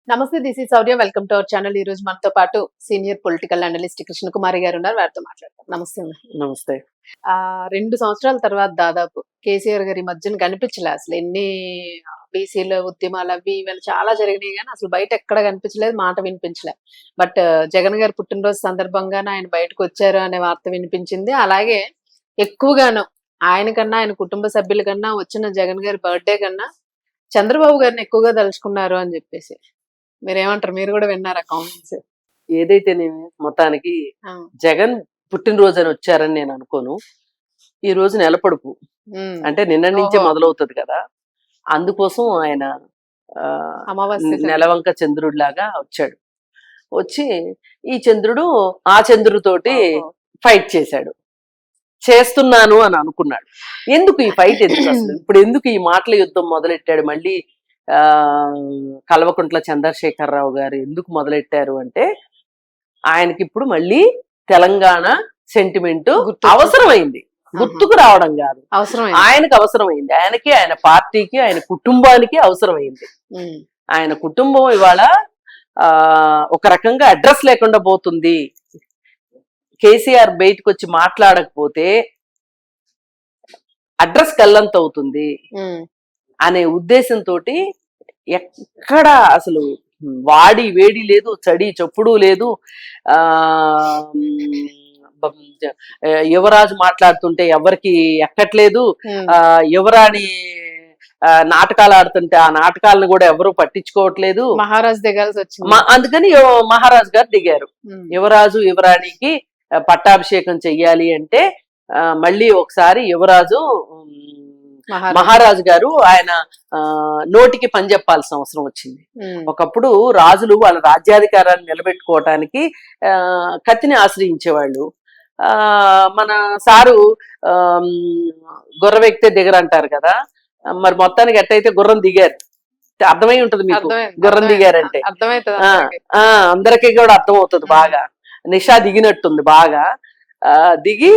నమస్తే, this is Sourya. Welcome to our channel. ఈ రోజు మనతో పాటు సీనియర్ పొలిటికల్ అనలిస్ట్ కృష్ణకుమారి గారు ఉన్నారు. వారితో మాట్లాడతాం. నమస్తే. నమస్తే. 2 సంవత్సరాల తర్వాత దాదాపు కేసీఆర్ గారి మధ్యన కనిపించలే. అసలు ఎన్ని బీసీల ఉద్యమాలు అవి ఇవన్నీ చాలా జరిగినాయి, కానీ అసలు బయట ఎక్కడ కనిపించలేదు, మాట వినిపించలే. బట్ జగన్ గారి పుట్టినరోజు సందర్భంగానే ఆయన బయటకు వచ్చారు అనే వార్త వినిపించింది. అలాగే ఎక్కువగాను ఆయన కన్నా, ఆయన కుటుంబ సభ్యుల కన్నా, వచ్చిన జగన్ గారి బర్త్డే కన్నా చంద్రబాబు గారిని ఎక్కువగా తలుచుకున్నారు అని చెప్పేసి మీరేమంటారు? మీరు కూడా విన్నారా కామెంట్స్? ఏదైతే నేను మొత్తానికి జగన్ పుట్టినరోజు అని వచ్చారని నేను అనుకోను. ఈ రోజు నెలపడుపు అంటే నిన్న నుంచే మొదలవుతుంది కదా, అందుకోసం ఆయన నెలవంక చంద్రుడిలాగా వచ్చాడు. వచ్చి ఈ చంద్రుడు ఆ చంద్రుడితోటి ఫైట్ చేస్తున్నాను అని అనుకున్నాడు. ఎందుకు ఈ ఫైట్, ఎందుకు అసలు ఇప్పుడు ఎందుకు ఈ మాటల యుద్ధం మొదలెట్టాడు? మళ్ళీ కల్వకుంట్ల చంద్రశేఖరరావు గారు ఎందుకు మొదలెట్టారు అంటే, ఆయనకి ఇప్పుడు మళ్ళీ తెలంగాణ సెంటిమెంట్ అవసరమైంది. గుర్తుకు రావడం కాదు, ఆయనకు అవసరమైంది. ఆయనకి, ఆయన పార్టీకి, ఆయన కుటుంబానికి అవసరమైంది. ఆయన కుటుంబం ఇవాళ ఒక రకంగా అడ్రస్ లేకుండా పోతుంది. కేసీఆర్ బయటకు వచ్చి మాట్లాడకపోతే అడ్రస్ కల్లంత అవుతుంది అనే ఉద్దేశంతో ఎక్కడ అసలు వాడి వేడి లేదు, చడి చప్పుడు లేదు. యువరాజు మాట్లాడుతుంటే ఎవరికి ఎక్కట్లేదు. యువరాణి నాటకాలు ఆడుతుంటే ఆ నాటకాలను కూడా ఎవరు పట్టించుకోవట్లేదు. మహారాజ్ దిగాల్సి వచ్చింది. అందుకని మహారాజు గారు దిగారు. యువరాజు యువరాణికి పట్టాభిషేకం చెయ్యాలి అంటే మళ్ళీ ఒకసారి యువరాజు మహారాజు గారు ఆయన నోటికి పని చెప్పాల్సిన అవసరం వచ్చింది. ఒకప్పుడు రాజులు వాళ్ళ రాజ్యాధికారాన్ని నిలబెట్టుకోవటానికి కత్తిని ఆశ్రయించేవాళ్ళు. మన సారు గుర్రం ఎక్కితే దిగరంటారు కదా, మరి మొత్తానికి ఎట్టయితే గుర్రం దిగారు. అర్థమై ఉంటది మీకు, గుర్రం దిగారంటే అందరికీ కూడా అర్థం అవుతుంది. బాగా నిషా దిగినట్టుంది. బాగా దిగి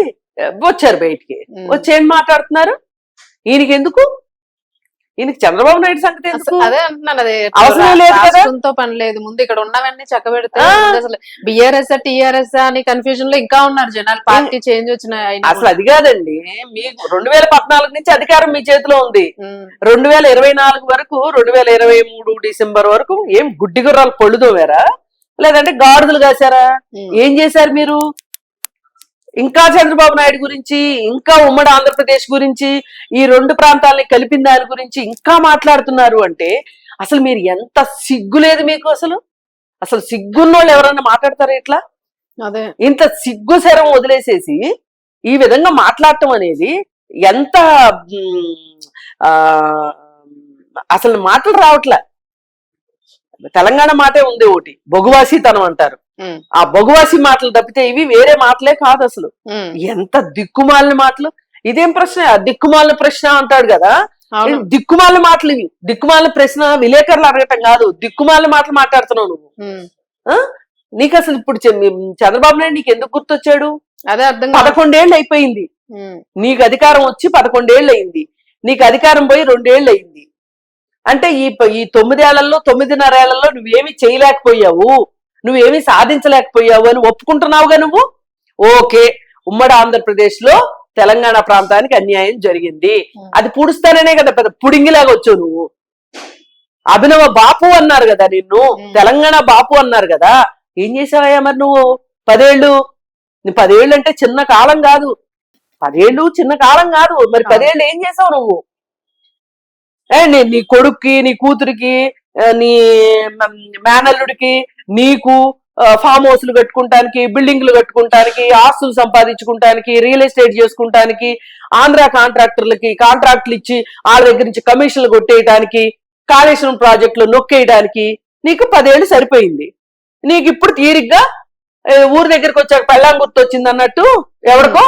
వచ్చారు బయటికి. వచ్చి ఏం మాట్లాడుతున్నారు? ఈయనకి ఎందుకు? ఈయనకి చంద్రబాబు నాయుడు సంగతి ఎందుకు? అదే అంటున్నాను, అదే అవసరం లేదు కదా, పని లేదు. ముందు ఇక్కడ ఉన్నవన్నీ చక్కబెడితే అసలు బిఆర్ఎస్ టీఆర్ఎస్ అని కన్ఫ్యూజన్ లో ఇంకా ఉన్నారు జనాలు. పార్టీ చేంజ్ వచ్చినాయి. అసలు అది కాదండి, మీకు 2014 నుంచి అధికారం మీ చేతిలో ఉంది. 2024 వరకు, 2023 డిసెంబర్ వరకు ఏం గుడ్డి గుర్రాలు పళ్ళు తోమారా, లేదంటే గాడిదలు కాసారా? ఏం చేశారు మీరు? ఇంకా చంద్రబాబు నాయుడు గురించి, ఇంకా ఉమ్మడి ఆంధ్రప్రదేశ్ గురించి, ఈ 2 ప్రాంతాలని కలిపిన దాని గురించి ఇంకా మాట్లాడుతున్నారు అంటే అసలు మీరు ఎంత సిగ్గు లేదు మీకు? అసలు సిగ్గున్నోళ్ళు ఎవరన్నా మాట్లాడతారా ఇట్లా? ఇంత సిగ్గు శరం వదిలేసేసి ఈ విధంగా మాట్లాడటం అనేది ఎంత అసలు మాటలు రావట్లే. తెలంగాణ మాటే ఉంది ఒకటి, బొగువాసితనం అంటారు. ఆ బొగువాసి మాటలు తప్పితే ఇవి వేరే మాటలే కాదు. అసలు ఎంత దిక్కుమాలిన మాటలు! ఇదేం ప్రశ్న? దిక్కుమాలిన ప్రశ్న అంటాడు కదా, దిక్కుమాలిన మాటలు ఇవి. దిక్కుమాలిన ప్రశ్న విలేకరులు అడగటం కాదు, దిక్కుమాలిన మాటలు మాట్లాడుతున్నావు నువ్వు. నీకు అసలు ఇప్పుడు చంద్రబాబు నాయుడు నీకు ఎందుకు గుర్తొచ్చాడు? అదే అర్థం. 11 ఏళ్ళు అయిపోయింది నీకు అధికారం వచ్చి, 11 ఏళ్ళు అయింది నీకు అధికారం పోయి, 2 ఏళ్ళు అయింది. అంటే ఈ 9 ఏళ్లలో, 9.5 ఏళ్లలో నువ్వేమి చేయలేకపోయావు, నువ్వేమీ సాధించలేకపోయావు అని ఒప్పుకుంటున్నావుగా నువ్వు. ఓకే, ఉమ్మడి ఆంధ్రప్రదేశ్ లో తెలంగాణ ప్రాంతానికి అన్యాయం జరిగింది, అది పూడుస్తాననే కదా పెద్ద పుడింగిలాగా వచ్చావు నువ్వు. అభినవ బాపు అన్నారు కదా నిన్ను, తెలంగాణ బాపు అన్నారు కదా. ఏం చేసావయ్యా మరి నువ్వు? 10 ఏళ్ళు. 10 ఏళ్ళు అంటే చిన్న కాలం కాదు. 10 ఏళ్ళు చిన్న కాలం కాదు. మరి 10 ఏళ్ళు ఏం చేసావు నువ్వు? నీ కొడుక్కి, నీ కూతురికి, నీ మేనల్లుడికి, నీకు ఫామ్ హౌస్లు కట్టుకుంటానికి, బిల్డింగ్లు కట్టుకుంటానికి, ఆస్తులు సంపాదించుకుంటానికి, రియల్ ఎస్టేట్ చేసుకుంటానికి, ఆంధ్ర కాంట్రాక్టర్లకి కాంట్రాక్టులు ఇచ్చి వాళ్ళ దగ్గర నుంచి కమిషన్లు కొట్టేయడానికి, కాళేశ్వరం ప్రాజెక్టులు నొక్కేయడానికి నీకు 10 ఏళ్ళు సరిపోయింది. నీకు ఇప్పుడు తీరిగ్గా ఊరి దగ్గరికి వచ్చాక పెళ్ళాం గుర్తొచ్చింది అన్నట్టు ఎవరికో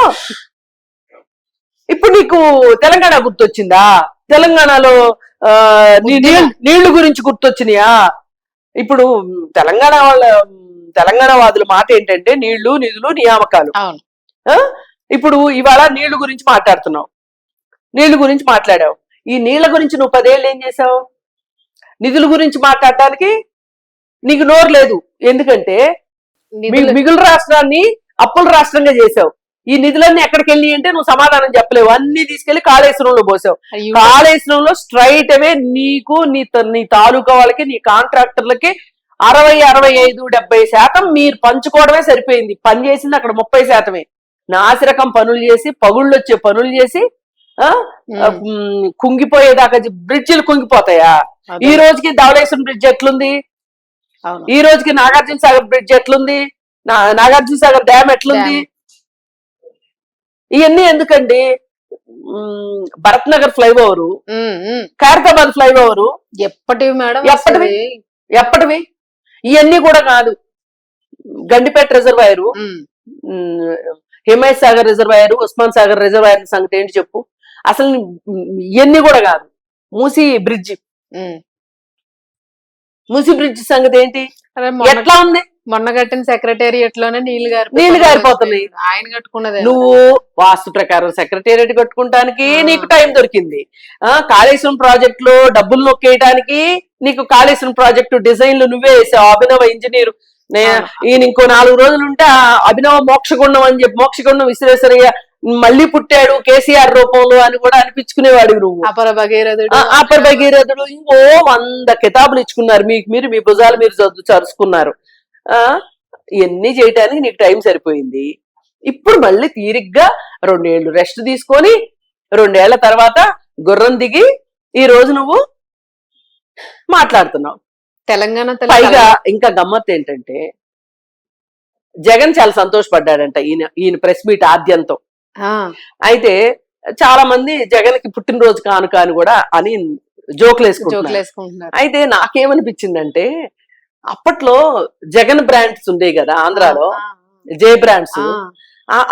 ఇప్పుడు నీకు తెలంగాణ గుర్తొచ్చిందా? తెలంగాణలో నీళ్లు గురించి గుర్తొచ్చినాయా? ఇప్పుడు తెలంగాణ వాదుల మాట ఏంటంటే నీళ్లు, నిధులు, నియామకాలు. ఇప్పుడు ఇవాళ నీళ్లు గురించి మాట్లాడుతున్నావు, నీళ్లు గురించి మాట్లాడావు. ఈ నీళ్ల గురించి నువ్వు 10 ఏళ్ళు ఏం చేసావు? నిధుల గురించి మాట్లాడటానికి నీకు నోరు లేదు. ఎందుకంటే మిగులు రాష్ట్రాన్ని అప్పుల రాష్ట్రంగా చేసావు. ఈ నిధులన్నీ ఎక్కడికి వెళ్ళి అంటే నువ్వు సమాధానం చెప్పలేవు. అన్ని తీసుకెళ్లి కాళేశ్వరంలో పోసావు. కాళేశ్వరంలో స్ట్రైట్ అవే నీకు నీ తాలూకా వాళ్ళకి నీ కాంట్రాక్టర్లకి 60-65-70% మీరు పంచుకోవడమే సరిపోయింది. పని చేసింది అక్కడ 30%. నాసిరకం పనులు చేసి, పగుళ్ళు వచ్చే పనులు చేసి, కుంగిపోయేదాకా బ్రిడ్జిలు కుంగిపోతాయా? ఈ రోజుకి ధవళేశ్వరం బ్రిడ్జ్ ఎట్లుంది? ఈ రోజుకి నాగార్జున సాగర్ బ్రిడ్జ్ ఎట్లుంది? నాగార్జున సాగర్ డ్యామ్ ఎట్లుంది? ఇవన్నీ ఎందుకండి? భరత్ నగర్ ఫ్లైఓవర్, ఖైరతాబాద్ ఫ్లైఓవర్ ఎప్పటివి మేడం? ఎప్పటివి? ఇవన్నీ కూడా కాదు. Gandipet reservoir, Himayat Sagar reservoir, Osman Sagar reservoir సంగతి ఏంటి చెప్పు? అసలు ఇవన్నీ కూడా కాదు. మూసీ బ్రిడ్జ్ సంగతి ఏంటి? ఎట్లా ఉంది? మొన్న కట్టిన సెక్రటేరియట్ లోనే నీళ్లు గారిపోతున్నాయి. ఆయన కట్టుకున్నది. నువ్వు వాస్తు ప్రకారం సెక్రటేరియట్ కట్టుకుంటానికి నీకు టైం దొరికింది. కాళేశ్వరం ప్రాజెక్ట్ లో డబ్బులు నొక్కేయడానికి నీకు కాళేశ్వరం ప్రాజెక్టు డిజైన్లు నువ్వే వేసావు. అభినవ ఇంజనీర్ ఈయన ఇంకో 4 రోజులు ఉంటే అభినవ మోక్షగుండం అని చెప్పి, మోక్షగుండం విశ్వేశ్వరయ్య మళ్ళీ పుట్టాడు కేసీఆర్ రూపంలో అని కూడా అనిపించుకునేవాడు నువ్వు. అపర భగీరథుడు ఇంకో 100 కితాబులు ఇచ్చుకున్నారు. మీరు మీ భుజాలు మీరు చరుచుకున్నారు. ఇవన్నీ చేయటానికి నీకు టైం సరిపోయింది. ఇప్పుడు మళ్ళీ తీరిగ్గా 2 ఏళ్ళు రెస్ట్ తీసుకొని 2 ఏళ్ల తర్వాత గుర్రం దిగి ఈ రోజు నువ్వు మాట్లాడుతున్నావు. తెలంగాణ పైగా ఇంకా గమ్మత్ ఏంటంటే జగన్ చాలా సంతోషపడ్డాడంట ఈయన ప్రెస్ మీట్ ఆద్యంతో. అయితే చాలా మంది జగన్ కి పుట్టినరోజు కానుక అని కూడా అని జోకులు వేసుకుంటున్నారు. అయితే నాకేమనిపించిందంటే అప్పట్లో జగన్ బ్రాండ్స్ ఉండే కదా ఆంధ్రాలో, జే బ్రాండ్స్,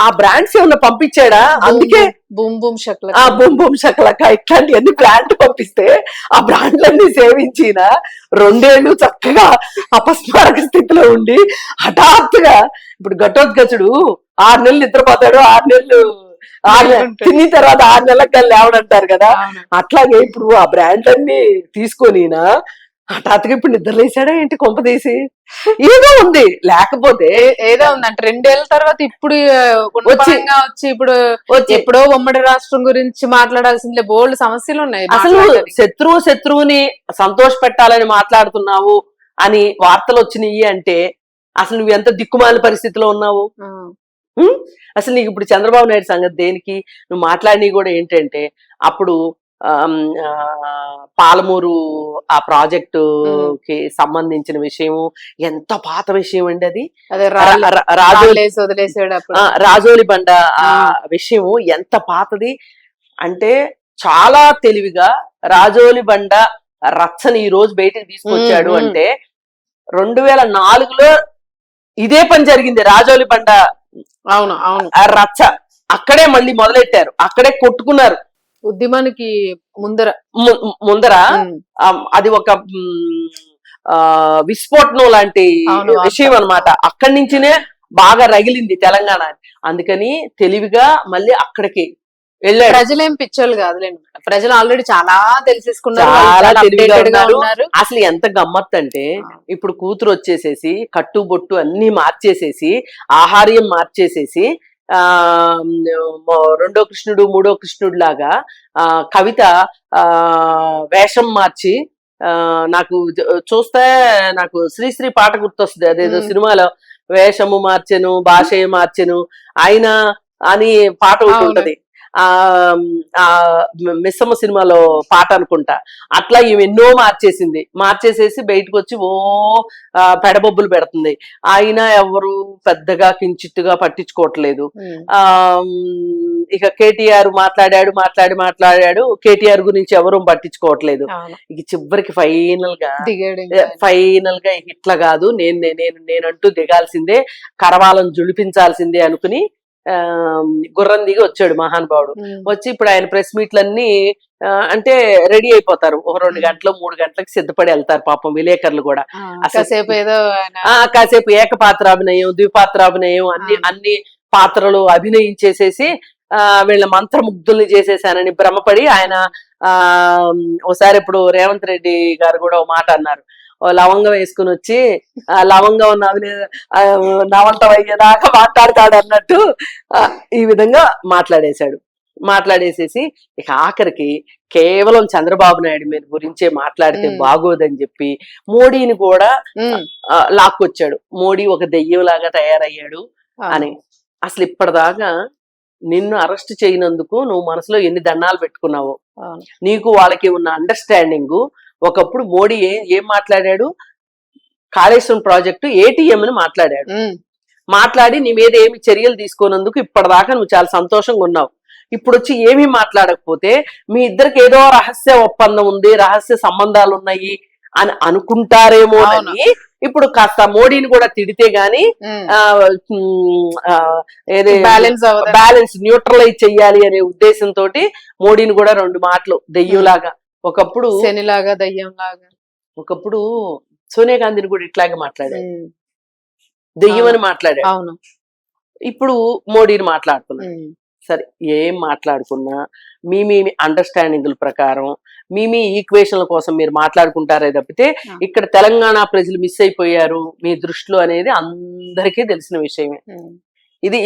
ఆ బ్రాండ్స్ ఏమన్నా పంపించాడా? అందుకే బూమ్ బూమ్ షకలక ఇట్లాంటివన్నీ బ్రాండ్ పంపిస్తే ఆ బ్రాండ్లన్నీ సేవించిన 2 ఏళ్ళు చక్కగా అపస్మారక స్థితిలో ఉండి హఠాత్తుగా ఇప్పుడు ఘటోద్గచుడు 6 నెలలు నిద్రపోతాడు, 6 నెలలు తిన్న తర్వాత 6 నెలలకు లేవడంటారు కదా. అట్లాగే ఇప్పుడు ఆ బ్రాండ్లన్నీ తీసుకొని హఠాత్తుగా ఇప్పుడు నిద్రలేసాడా ఏంటి కొంపదీసి? ఏదో ఉంది, లేకపోతే ఏదో ఉందంటే 2 ఏళ్ల తర్వాత ఇప్పుడు వచ్చి ఇప్పుడు ఎప్పుడో ఉమ్మడి రాష్ట్రం గురించి మాట్లాడాల్సిందే. బోల్డ్ సమస్యలు ఉన్నాయి. అసలు శత్రువుని సంతోష పెట్టాలని మాట్లాడుతున్నావు అని వార్తలు వచ్చినాయి అంటే అసలు నువ్వు ఎంత దిక్కుమాలిన పరిస్థితిలో ఉన్నావు. అసలు నీకు ఇప్పుడు చంద్రబాబు నాయుడు సంగతి దేనికి? నువ్వు మాట్లాడినవి కూడా ఏంటంటే అప్పుడు పాలమూరు ఆ ప్రాజెక్టుకి సంబంధించిన విషయం ఎంత పాత విషయం అండి అది. రాజోలి బండ ఆ విషయం ఎంత పాతది అంటే చాలా తెలివిగా రాజోలి బండ రచ్చని ఈ రోజు బయటకు తీసుకొచ్చాడు. అంటే 2004లో ఇదే పని జరిగింది. రాజోలి బండ రచ్చ అక్కడే మళ్ళీ మొదలెట్టారు, అక్కడే కొట్టుకున్నారు. ఉద్యమానికి ముందర అది ఒక విస్ఫోటనం లాంటి విషయం అన్నమాట. అక్కడి నుంచినే బాగా రగిలింది తెలంగాణ. అందుకని తెలివిగా మళ్ళీ అక్కడికి వెళ్ళాడు. ప్రజలేం పిచ్చోళ్ళు కాదులేండి, ప్రజలు ఆల్రెడీ చాలా తెలిసేసుకున్నారు, చాలా తెలివిగా ఉన్నారు. అసలు ఎంత గమ్మత్ అంటే ఇప్పుడు కూతురు వచ్చేసేసి కట్టుబొట్టు అన్ని మార్చేసేసి ఆహార్యం మార్చేసేసి రెండో కృష్ణుడు మూడో కృష్ణుడు లాగా కవిత వేషం మార్చి నాకు చూస్తే నాకు శ్రీశ్రీ పాట గుర్తొస్తుంది. అదేదో సినిమాలో వేషము మార్చెను భాషే మార్చెను ఆయన అని పాట ఒకటి ఉంటది. మిస్సమ్మ సినిమాలో పాట అనుకుంటా. అట్లా ఇవి ఎన్నో మార్చేసేసి బయటకు వచ్చి ఓ పెడబొబ్బులు పెడుతుంది. ఆయన ఎవరు పెద్దగా కించిట్టుగా పట్టించుకోవట్లేదు. ఇక కేటీఆర్ మాట్లాడాడు కేటీఆర్ గురించి ఎవరు పట్టించుకోవట్లేదు. ఇక చివరికి ఫైనల్ గా ఇట్లా కాదు నేనంటూ దిగాల్సిందే, కరవాలను జుడిపించాల్సిందే అనుకుని గుర్రం దిగి వచ్చాడు మహానుభావుడు. వచ్చి ఇప్పుడు ఆయన ప్రెస్ మీట్లన్నీ అంటే రెడీ అయిపోతారు. ఒక 2 గంటలు 3 గంటలకు సిద్ధపడి వెళ్తారు పాపం విలేకరులు కూడా. కాసేపు ఏకపాత్రాభినయం ద్విపాత్రాభినయం అన్ని పాత్రలు అభినయించేసేసి వీళ్ళ మంత్రముగ్ధుల్ని చేసేసానని భ్రమపడి ఆయన ఒకసారి ఇప్పుడు రేవంత్ రెడ్డి గారు కూడా ఒక మాట అన్నారు, ఓ లవంగం వేసుకుని వచ్చి ఆ లవంగం నవంతం అయ్యేదాకా మాట్లాడతాడు అన్నట్టు ఈ విధంగా మాట్లాడేసేసి ఇక ఆఖరికి కేవలం చంద్రబాబు నాయుడు మీద గురించే మాట్లాడితే బాగోదని చెప్పి మోడీని కూడా లాక్కొచ్చాడు. మోడీ ఒక దెయ్యంలాగా తయారయ్యాడు అని. అసలు ఇప్పటిదాకా నిన్ను అరెస్ట్ చేయనందుకు నువ్వు మనసులో ఎన్ని దండాలు పెట్టుకున్నావో, నీకు వాళ్ళకి ఉన్న అండర్స్టాండింగ్. ఒకప్పుడు మోడీ ఏం మాట్లాడాడు, కాళేశ్వరం ప్రాజెక్టు ఏటీఎం అని మాట్లాడి నీ మీద ఏమి చర్యలు తీసుకోనందుకు ఇప్పటిదాకా నువ్వు చాలా సంతోషంగా ఉన్నావు. ఇప్పుడు వచ్చి ఏమీ మాట్లాడకపోతే మీ ఇద్దరికి ఏదో రహస్య ఒప్పందం ఉంది, రహస్య సంబంధాలు ఉన్నాయి అని అనుకుంటారేమో అని ఇప్పుడు కాస్త మోడీని కూడా తిడితే గాని బ్యాలెన్స్ న్యూట్రలైజ్ చెయ్యాలి అనే ఉద్దేశంతో మోడీని కూడా 2 మాటలు దెయ్యంలాగా, ఒకప్పుడు శనిలాగా దయ్యంలాగా, ఒకప్పుడు సోనియా గాంధీని కూడా ఇట్లాగే మాట్లాడాడు, దెయ్యం అని మాట్లాడాడు. అవును, ఇప్పుడు మోడీని మాట్లాడుతున్నాడు. సరే, ఏం మాట్లాడుకున్నా మీ అండర్స్టాండింగ్ల ప్రకారం మీ ఈక్వేషన్ల కోసం మీరు మాట్లాడుకుంటారే తప్పితే ఇక్కడ తెలంగాణ ప్రజలు మిస్ అయిపోయారు మీ దృష్టిలో అనేది అందరికీ తెలిసిన విషయమే. ఇది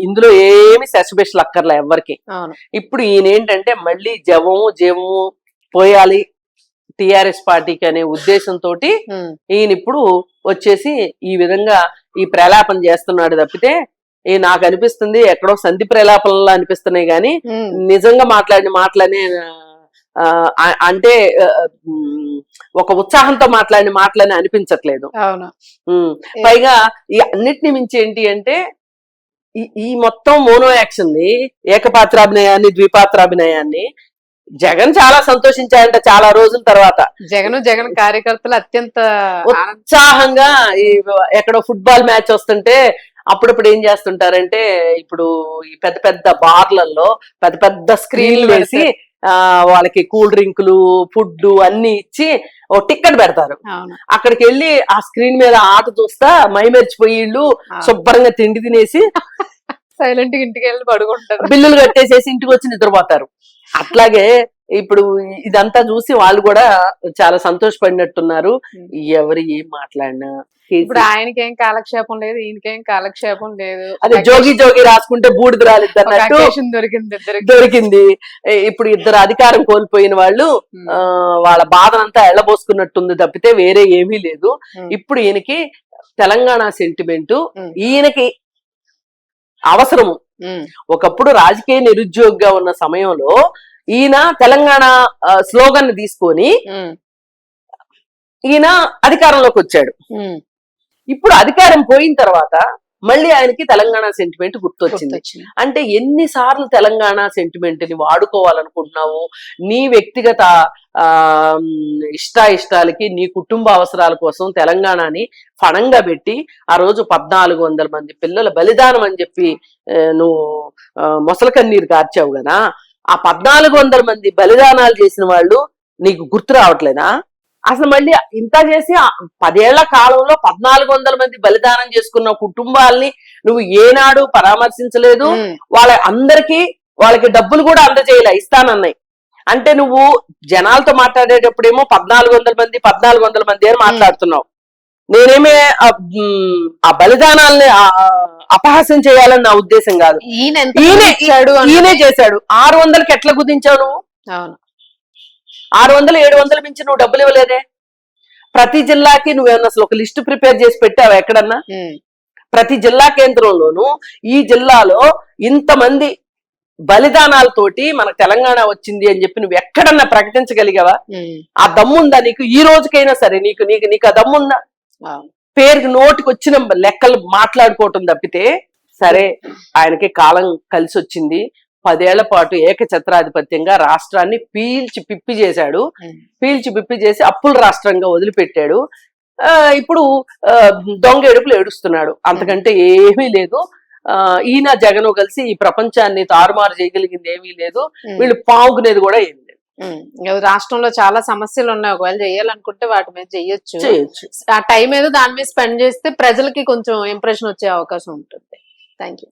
ఇందులో ఏమి సస్పెషల్ అక్కర్లే ఎవ్వరికి. ఇప్పుడు ఈయనేంటంటే మళ్ళీ జీవము పోయాలి టిఆర్ఎస్ పార్టీకి అనే ఉద్దేశంతో ఈయన ఇప్పుడు వచ్చేసి ఈ విధంగా ఈ ప్రలాపన చేస్తున్నాడు తప్పితే నాకు అనిపిస్తుంది ఎక్కడో సంధి ప్రలాపనలా అనిపిస్తున్నాయి గాని నిజంగా మాట్లాడిన మాటలనే అంటే ఒక ఉత్సాహంతో మాట్లాడిన మాటలని అనిపించట్లేదు. పైగా ఈ అన్నిటిని మించి ఏంటి అంటే ఈ మొత్తం మోనో యాక్షన్ ని, ఏకపాత్రాభినయాన్ని, ద్విపాత్రాభినయాన్ని జగన్ చాలా సంతోషించాడంట. చాలా రోజుల తర్వాత జగన్ కార్యకర్తలు అత్యంత ఉత్సాహంగా ఎక్కడో ఫుట్బాల్ మ్యాచ్ వస్తుంటే అప్పుడప్పుడు ఏం చేస్తుంటారంటే ఇప్పుడు ఈ పెద్ద పెద్ద బార్లలో పెద్ద పెద్ద స్క్రీన్లు వేసి వాళ్ళకి కూల్ డ్రింకులు, ఫుడ్ అన్ని ఇచ్చి ఓ టికెట్ పెడతారు. అక్కడికి వెళ్ళి ఆ స్క్రీన్ మీద ఆట చూస్తా మైమరిచిపోయి ఇళ్ళు శుభ్రంగా తిండి తినేసి సైలెంట్ గా ఇంటికి వెళ్ళి పడుకుంటారు, బిల్లులు కట్టేసేసి ఇంటికి వచ్చి నిద్రపోతారు. అట్లాగే ఇప్పుడు ఇదంతా చూసి వాళ్ళు కూడా చాలా సంతోషపడినట్టున్నారు. ఎవరు ఏం మాట్లాడినా ఇప్పుడు ఆయనకి ఏం కాలక్షేపం లేదు, ఈయనకేం కాలక్షేపం లేదు. అదే జోగి రాసుకుంటే బూడిద రాలేదు అన్నట్టు దొరికింది. ఇప్పుడు ఇద్దరు అధికారం కోల్పోయిన వాళ్ళు వాళ్ళ బాధనంతా ఎళ్ళబోసుకున్నట్టుంది తప్పితే వేరే ఏమీ లేదు. ఇప్పుడు ఈయనకి తెలంగాణ సెంటిమెంట్ ఈయనకి అవసరము. ఒకప్పుడు రాజకీయ నిరుద్యోగిగా ఉన్న సమయంలో ఈయన తెలంగాణ స్లోగన్ తీసుకొని ఈయన అధికారంలోకి వచ్చాడు. ఇప్పుడు అధికారం పోయిన తర్వాత మళ్ళీ ఆయనకి తెలంగాణ సెంటిమెంట్ గుర్తొచ్చింది. అంటే ఎన్నిసార్లు తెలంగాణ సెంటిమెంట్ ని వాడుకోవాలనుకుంటున్నావు నీ వ్యక్తిగత ఇష్టాలకి, నీ కుటుంబ అవసరాల కోసం తెలంగాణని ఫణంగా పెట్టి ఆ రోజు 1400 మంది పిల్లల బలిదానం అని చెప్పి నువ్వు మొసల కన్నీరు కార్చావు కదా. ఆ 1400 మంది బలిదానాలు చేసిన వాళ్ళు నీకు గుర్తు రావట్లేదా? అసలు మళ్ళీ ఇంత చేసి 10 ఏళ్ల కాలంలో 1400 మంది బలిదానం చేసుకున్న కుటుంబాలని నువ్వు ఏనాడు పరామర్శించలేదు. వాళ్ళకి డబ్బులు కూడా అందజేయలే, ఇస్తానన్నాయి. అంటే నువ్వు జనాలతో మాట్లాడేటప్పుడేమో 1400 మంది అని మాట్లాడుతున్నావు. నేనేమే ఆ బలిదానాలని అపహాస్యం చేయాలని నా ఉద్దేశం కాదు. ఈయనే చేశాడు. 600కి ఎట్లా కుదించావు నువ్వు? 600, 700 మించి నువ్వు డబ్బులు ఇవ్వలేదే. ప్రతి జిల్లాకి నువ్వేమన్నా అసలు ఒక లిస్టు ప్రిపేర్ చేసి పెట్టావా ఎక్కడన్నా? ప్రతి జిల్లా కేంద్రంలోనూ ఈ జిల్లాలో ఇంతమంది బలిదానాలతోటి మనకు తెలంగాణ వచ్చింది అని చెప్పి నువ్వు ఎక్కడన్నా ప్రకటించగలిగావా? ఆ దమ్ముందా నీకు? ఈ రోజుకైనా సరే నీకు ఆ దమ్ముందా? పేరుకి నోటికి వచ్చిన లెక్కలు మాట్లాడుకోవటం తప్పితే. సరే, ఆయనకి కాలం కలిసి వచ్చింది. 10 ఏళ్ల పాటు ఏకఛత్రాధిపత్యంగా రాష్ట్రాన్ని పీల్చి పిప్పి చేసి అప్పుల రాష్ట్రంగా వదిలిపెట్టాడు. ఇప్పుడు దొంగ ఏడుపులు ఏడుస్తున్నాడు, అంతకంటే ఏమీ లేదు. ఈయన జగన్ కలిసి ఈ ప్రపంచాన్ని తారుమారు చేయగలిగింది ఏమీ లేదు. వీళ్ళు పావుకునేది కూడా ఏం లేదు. రాష్ట్రంలో చాలా సమస్యలు ఉన్నాయి, ఒకవేళ చేయాలనుకుంటే వాటి మీద చేయొచ్చు. ఆ టైం ఏదో దాని మీద స్పెండ్ చేస్తే ప్రజలకి కొంచెం ఇంప్రెషన్ వచ్చే అవకాశం ఉంటుంది. Thank you.